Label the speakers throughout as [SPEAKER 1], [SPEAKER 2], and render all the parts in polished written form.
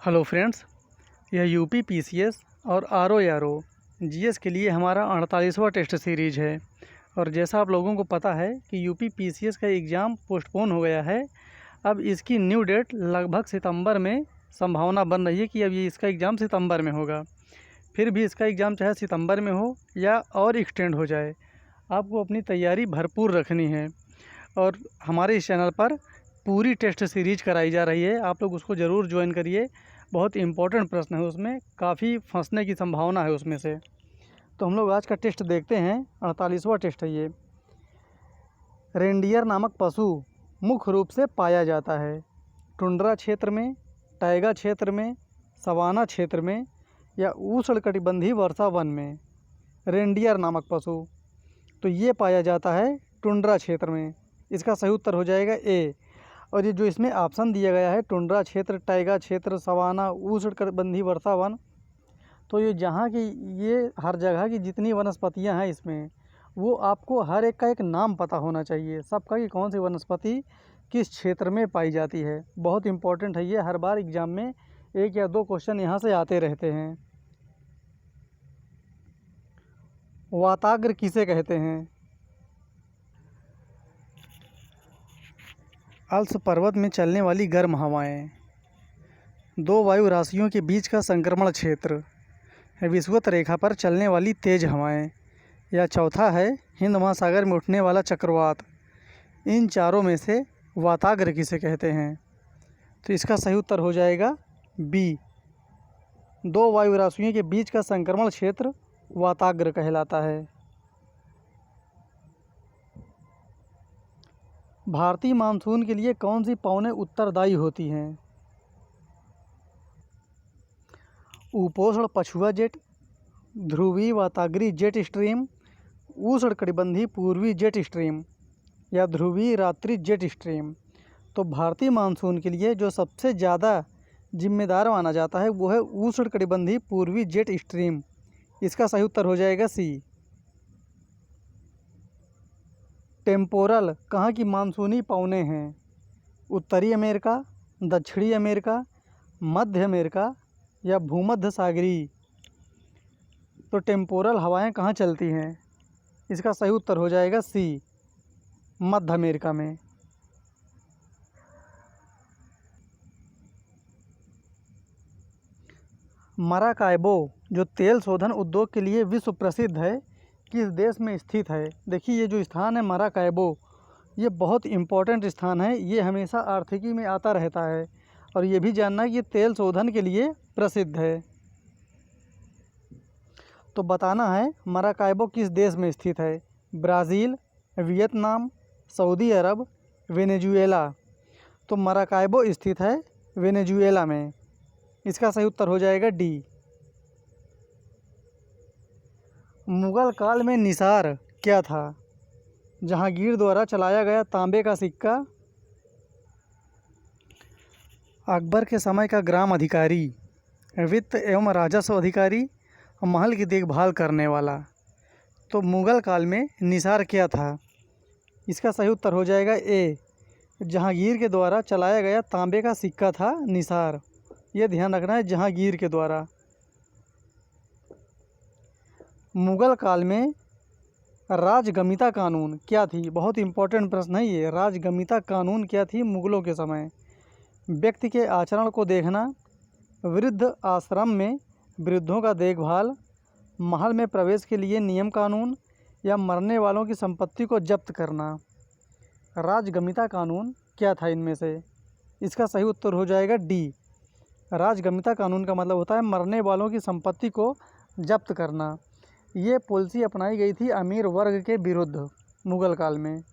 [SPEAKER 1] Hello friends, यह UP PCS और RO GS के लिए हमारा 48वां टेस्ट सीरीज है। और जैसा आप लोगों को पता है कि यूपी पीसीएस का एग्ज़ाम पोस्टपोन हो गया है। अब इसकी न्यू डेट लगभग सितंबर में संभावना बन रही है कि अब ये इसका एग्ज़ाम सितंबर में होगा। फिर भी इसका एग्ज़ाम चाहे सितंबर में हो या और एक्सटेंड हो जाए, आपको अपनी तैयारी भरपूर रखनी है। और हमारे इस चैनल पर पूरी टेस्ट सीरीज कराई जा रही है, आप लोग उसको ज़रूर ज्वाइन करिए। बहुत इंपॉर्टेंट प्रश्न है, उसमें काफ़ी फंसने की संभावना है उसमें से। तो हम लोग आज का टेस्ट देखते हैं। 48वां टेस्ट है ये। रेंडियर नामक पशु मुख्य रूप से पाया जाता है टुंड्रा क्षेत्र में, टाइगा क्षेत्र में, सवाना क्षेत्र में या उष्णकटिबंधीय वर्षा वन में। रेंडियर नामक पशु तो ये पाया जाता है टुंड्रा क्षेत्र में। इसका सही उत्तर हो जाएगा ए। और ये जो इसमें ऑप्शन दिया गया है, टुंड्रा क्षेत्र, टाइगा क्षेत्र, सवाना, उष्णकटिबंधीय वर्षा वन, तो ये जहाँ की ये हर जगह की जितनी वनस्पतियाँ हैं इसमें, वो आपको हर एक का एक नाम पता होना चाहिए सबका, कि कौन सी वनस्पति किस क्षेत्र में पाई जाती है। बहुत इंपॉर्टेंट है ये, हर बार एग्ज़ाम में 1 या 2 क्वेश्चन यहाँ से आते रहते हैं। वाताग्र किसे कहते हैं? अल्प्स पर्वत में चलने वाली गर्म हवाएं। 2 वायु राशियों के बीच का संक्रमण क्षेत्र। विषुवत रेखा पर चलने वाली तेज हवाएं। या चौथा है हिंद महासागर में उठने वाला चक्रवात। इन चारों में से वाताग्र किसे कहते हैं? तो इसका सही उत्तर हो जाएगा बी। 2 वायु राशियों के बीच का संक्रमण क्षेत्र वाताग्र कहलाता है। भारतीय मानसून के लिए कौन सी पवनें उत्तरदायी होती हैं? उपोष्ण पछुआ जेट, ध्रुवीय वाताग्री जेट स्ट्रीम, उष्णकटिबंधीय पूर्वी जेट स्ट्रीम या ध्रुवीय रात्रि जेट स्ट्रीम। तो भारतीय मानसून के लिए जो सबसे ज़्यादा जिम्मेदार माना जाता है वो है उष्णकटिबंधीय पूर्वी जेट स्ट्रीम। इसका सही उत्तर हो जाएगा सी। टेम्पोरल कहाँ की मानसूनी पवनें हैं? उत्तरी अमेरिका, दक्षिणी अमेरिका, मध्य अमेरिका या भूमध्य सागरीय। तो टेम्पोरल हवाएं कहाँ चलती हैं? इसका सही उत्तर हो जाएगा सी, मध्य अमेरिका में। मराकाइबो जो तेल शोधन उद्योग के लिए विश्व प्रसिद्ध है, किस देश में स्थित है? देखिए, ये जो स्थान है मराकाइबो, ये बहुत इम्पोर्टेंट स्थान है। ये हमेशा आर्थिकी में आता रहता है। और ये भी जानना है कि ये तेल शोधन के लिए प्रसिद्ध है। तो बताना है मराकाइबो किस देश में स्थित है? ब्राज़ील, वियतनाम, सऊदी अरब, वेनेजुएला। तो मराकाइबो स्थित है वेनेजुएला में। इसका सही उत्तर हो जाएगा डी। मुगल काल में निसार क्या था? जहांगीर द्वारा चलाया गया तांबे का सिक्का, अकबर के समय का ग्राम अधिकारी, वित्त एवं राजस्व अधिकारी, महल की देखभाल करने वाला। तो मुगल काल में निसार क्या था? इसका सही उत्तर हो जाएगा ए। जहांगीर के द्वारा चलाया गया तांबे का सिक्का था निसार। ये ध्यान रखना है, जहांगीर के द्वारा। मुगल काल में राजगमिता कानून क्या थी? बहुत इंपॉर्टेंट प्रश्न है ये। राजगमिता कानून क्या थी मुगलों के समय? व्यक्ति के आचरण को देखना, वृद्ध आश्रम में वृद्धों का देखभाल, महल में प्रवेश के लिए नियम कानून या मरने वालों की संपत्ति को जब्त करना। राजगमिता कानून क्या था इनमें से? इसका सही उत्तर हो जाएगा डी। राजगमिता कानून का मतलब होता है मरने वालों की संपत्ति को जब्त करना। ये पॉलिसी अपनाई गई थी अमीर वर्ग के विरुद्ध मुगल काल में।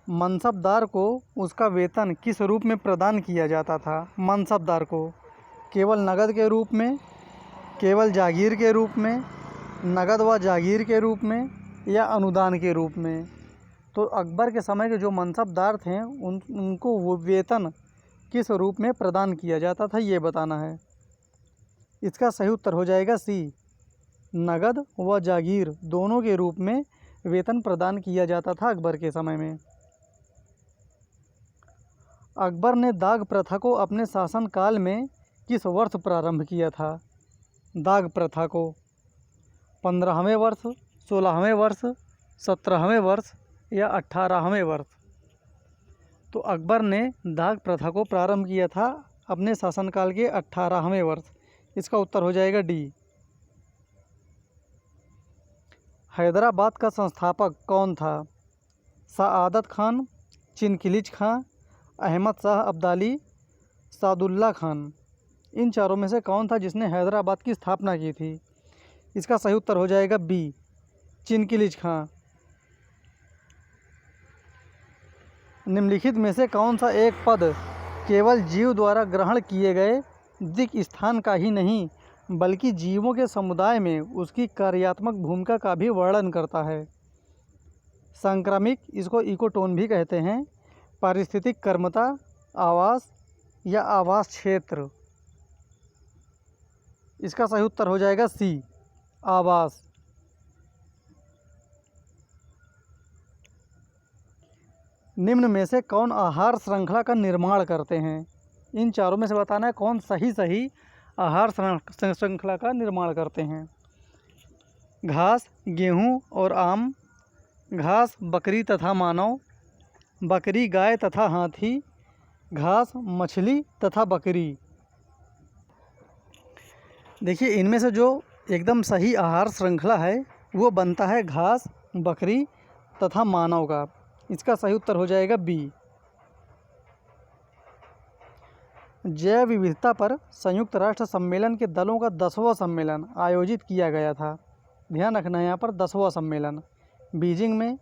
[SPEAKER 1] मनसबदार को उसका वेतन किस रूप में प्रदान किया जाता था? मनसबदार को केवल नगद के रूप में, केवल जागीर के रूप में, नगद व जागीर के रूप में या अनुदान के रूप में। तो अकबर के समय के जो मनसबदार थे उनको वो वेतन किस रूप में प्रदान किया जाता था, ये बताना है। इसका सही उत्तर हो जाएगा सी। नगद व जागीर दोनों के रूप में वेतन प्रदान किया जाता था अकबर के समय में। अकबर ने दाग प्रथा को अपने शासनकाल में किस वर्ष प्रारंभ किया था? दाग प्रथा को 15वें वर्ष, 16वें वर्ष, 17वें वर्ष या 18वें वर्ष? तो अकबर ने दाग प्रथा को प्रारंभ किया था अपने शासनकाल के 18वें वर्ष। इसका उत्तर हो जाएगा डी। हैदराबाद का संस्थापक कौन था? सआदत खान, चिनकिलिच खां, अहमद शाह अब्दाली, सादुल्ला खान। इन चारों में से कौन था जिसने हैदराबाद की स्थापना की थी? इसका सही उत्तर हो जाएगा बी, चिनकिलिच खां। निम्नलिखित में से कौन सा एक पद केवल जीव द्वारा ग्रहण किए गए दिक् स्थान का ही नहीं बल्कि जीवों के समुदाय में उसकी कार्यात्मक भूमिका का भी वर्णन करता है? संक्रमिक, इसको इकोटोन भी कहते हैं, पारिस्थितिक कर्मता, आवास या आवास क्षेत्र? इसका सही उत्तर हो जाएगा सी, आवास। निम्न में से कौन आहार श्रृंखला का निर्माण करते हैं? इन चारों में से बताना है कौन सही आहार श्रृंखला का निर्माण करते हैं? घास, गेहूँ और आम, घास बकरी तथा मानव, बकरी गाय तथा हाथी, घास मछली तथा बकरी। देखिए इनमें से जो एकदम सही आहार श्रृंखला है वो बनता है घास, बकरी तथा मानव का। इसका सही उत्तर हो जाएगा बी। जैव विविधता पर संयुक्त राष्ट्र सम्मेलन के दलों का 10वां सम्मेलन आयोजित किया गया था। ध्यान रखना है यहाँ पर 10वां सम्मेलन बीजिंग में,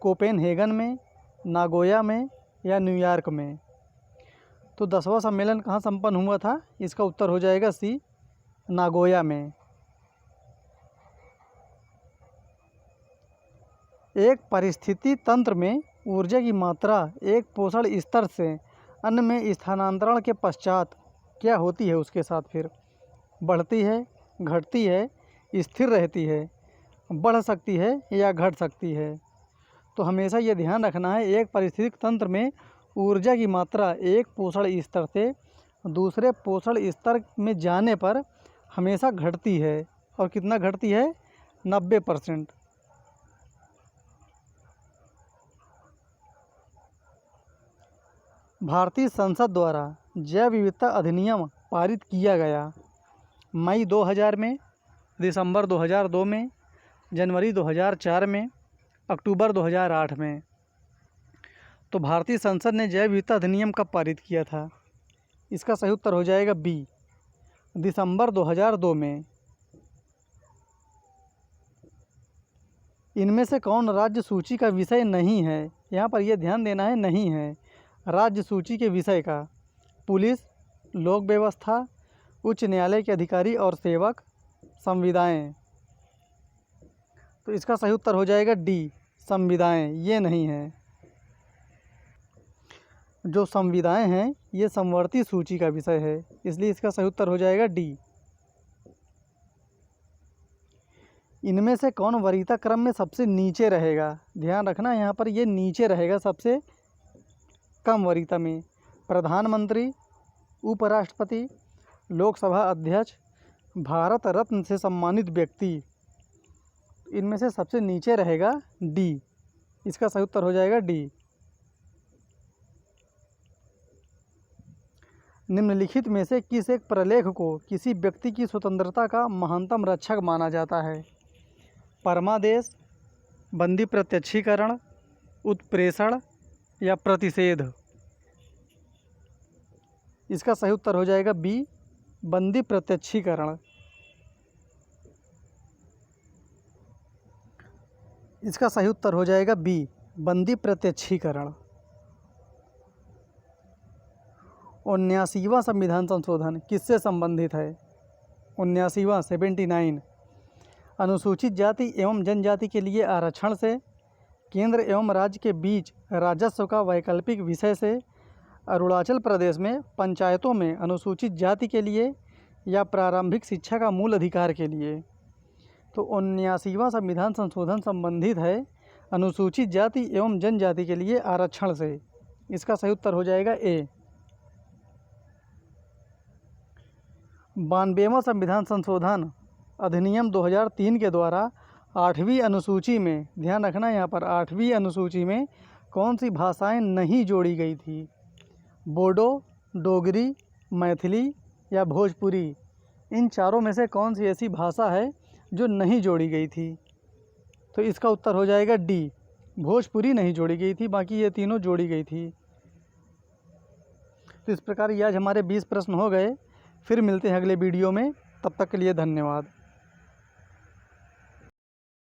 [SPEAKER 1] कोपेनहेगन में, नागोया में या न्यूयॉर्क में? तो 10वां सम्मेलन कहाँ संपन्न हुआ था? इसका उत्तर हो जाएगा सी, नागोया में। एक परिस्थिति तंत्र में ऊर्जा की मात्रा एक पोषण स्तर से अन्य में स्थानांतरण के पश्चात क्या होती है उसके साथ? फिर बढ़ती है, घटती है, स्थिर रहती है, बढ़ सकती है या घट सकती है? तो हमेशा ये ध्यान रखना है एक पारिस्थितिक तंत्र में ऊर्जा की मात्रा एक पोषण स्तर से दूसरे पोषण स्तर में जाने पर हमेशा घटती है। और कितना घटती है? 90%। भारतीय संसद द्वारा जैव विविधता अधिनियम पारित किया गया मई 2000 में, दिसंबर 2002 में, जनवरी 2004 में, अक्टूबर 2008 में? तो भारतीय संसद ने जैव विविधता अधिनियम कब पारित किया था? इसका सही उत्तर हो जाएगा बी, दिसंबर 2002 में। इनमें से कौन राज्य सूची का विषय नहीं है? यहाँ पर यह ध्यान देना है, नहीं है राज्य सूची के विषय का। पुलिस, लोक व्यवस्था, उच्च न्यायालय के अधिकारी और सेवक, संविदाएं? तो इसका सही उत्तर हो जाएगा डी, संविदाएं। ये नहीं है। जो संविदाएं हैं ये समवर्ती सूची का विषय है, इसलिए इसका सही उत्तर हो जाएगा डी। इनमें से कौन वरीयता क्रम में सबसे नीचे रहेगा? ध्यान रखना यहाँ पर ये नीचे रहेगा सबसे कम वरीयता में। प्रधानमंत्री, उपराष्ट्रपति, लोकसभा अध्यक्ष, भारत रत्न से सम्मानित व्यक्ति? इनमें से सबसे नीचे रहेगा डी। इसका सही उत्तर हो जाएगा डी। निम्नलिखित में से किस एक प्रलेख को किसी व्यक्ति की स्वतंत्रता का महानतम रक्षक माना जाता है? परमादेश, बंदी प्रत्यक्षीकरण, उत्प्रेषण या प्रतिषेध? इसका सही उत्तर हो जाएगा बी, बंदी प्रत्यक्षीकरण। इसका सही उत्तर हो जाएगा बी, बंदी प्रत्यक्षीकरण। 79वां संविधान संशोधन किससे संबंधित है? 79वां 79 अनुसूचित जाति एवं जनजाति के लिए आरक्षण से, केंद्र एवं राज्य के बीच राजस्व का वैकल्पिक विषय से, अरुणाचल प्रदेश में पंचायतों में अनुसूचित जाति के लिए या प्रारंभिक शिक्षा का मूल अधिकार के लिए? तो 79वां संविधान संशोधन संबंधित है अनुसूचित जाति एवं जनजाति के लिए आरक्षण से। इसका सही उत्तर हो जाएगा ए। 92वां संविधान संशोधन अधिनियम 2003 के द्वारा 8वीं अनुसूची में, ध्यान रखना यहाँ पर, 8वीं अनुसूची में कौन सी भाषाएं नहीं जोड़ी गई थी? बोडो, डोगरी, मैथिली या भोजपुरी? इन चारों में से कौन सी ऐसी भाषा है जो नहीं जोड़ी गई थी? तो इसका उत्तर हो जाएगा डी, भोजपुरी नहीं जोड़ी गई थी, बाकी ये तीनों जोड़ी गई थी। तो इस प्रकार ये आज हमारे 20 प्रश्न हो गए। फिर मिलते हैं अगले वीडियो में, तब तक के लिए धन्यवाद।